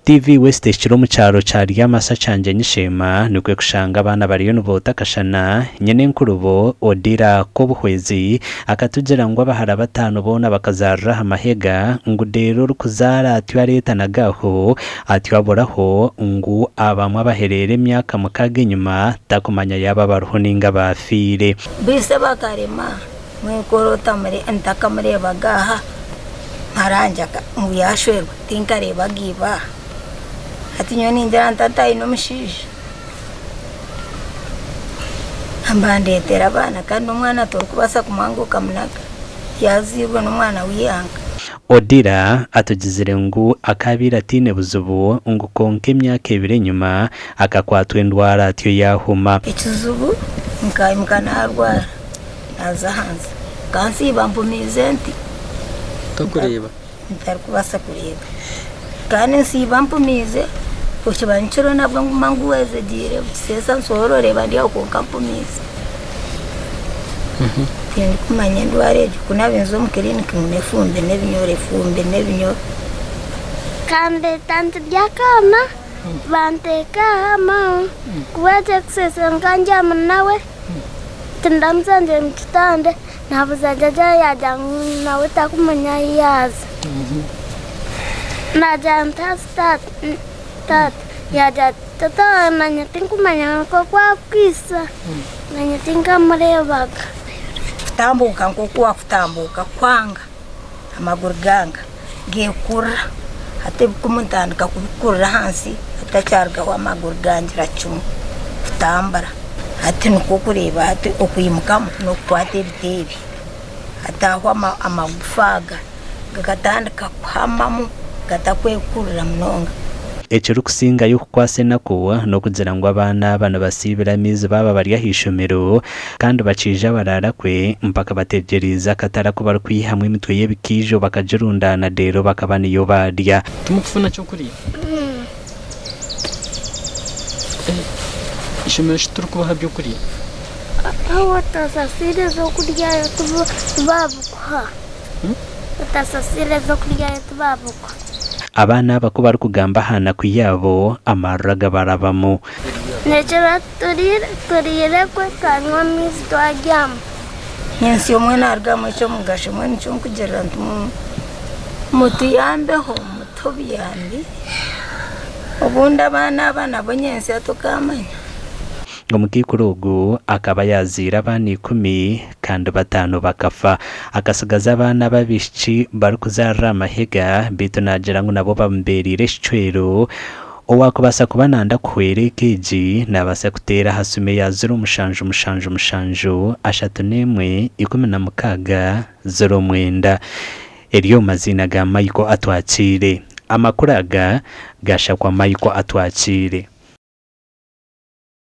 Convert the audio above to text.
TV West kiro mu cyaro cyari yamasa canje nyishema nikwe kushanga abana bariyo nubota kashana nyene nkurubo odira ko buhwezi akatugera ngo abahara batanu bona bakazarra amahega ngo dero rukuzara atwareta nagaho atwaboraho ngo abamwe baherere myaka mukage nyuma takumanya yaba baruho ninga bafire bise bakarema mwikorota muri antakamare bagaha maranjaka mu yashwerwa tinkare bagiba ati nyoni njya ntata ino mishije ambandetera abana kandi umwana turukubasa kumanguka munaga yazibwe n'umwana wiyanga Odira atugizire ngo akabira tine buzubu ngo konke myaka ebire nyuma akakwatwe ndwara atyo yahuma ikizubu mukana arwara naza hanze kansi bampumize nti tokureba ntarukubasa kureba kandi nsiba mpumize ukibanchiro nabwo manguweze dire sesa nsorore bandi uko kampumize tindi kumanya ndware kuna benzo mu clinic munefumbe nebinyore fumbe nebinyo kande tante byakana banteka ama kuwaje kusesa nganja nawe tindamzanje mtande nabuzajaja yaja nawe takumanya yaza najanta stat yaja tata nanya tinkumanya ko kwa kwisa nanya tinkamurebaga tambuka ngokuwa kutambuka kwanga amaguru ganga gekura ate kumutandika kubikura hansi atacyarga wa maguru gangira cyumu tambara ati nuko kureba ati okuyimuka no kwate bitebi atahwa amagufaga gatandika kwamamu gatakwekurira mnonga ekiro kusinga yo kwase nakuwa no kugira ngo abana bana basibira mizi baba bari yahishomero kandi bacija barara kwe mpaka bategereza katara ko bari kwihamwe imitwe yebikijo bakajirundana dero bakabana iyo barya tumukufuna cyo kuri ishomero shiturukubaha byo kuri aho tasasire zo kurya tubabukwa tasasire zo kurya tubabukwa abana bako bari kugamba hana kuyabo amaraga barabamo necera turire kwe kanwa mizi twaryama nyensi umwana argamo cyo mugashe mwe cyo kugerera mutiyambeho mutobiyandi ubundi abana bo nyensi atukamanya ngo mukikurugu akaba yazira abana 10 kandi 5 bakafa akasigaza abana babishiki bari kuzarra amahega bitu nagira ngo nabo bamberire shicwero owakubasa kubananda kwerekeji nabasa kutera hasume yazira umushanju ashatu nemwe 16 09 eriyo mazina ga Michael Atwakire amakuraga gasha kwa Michael Atwakire.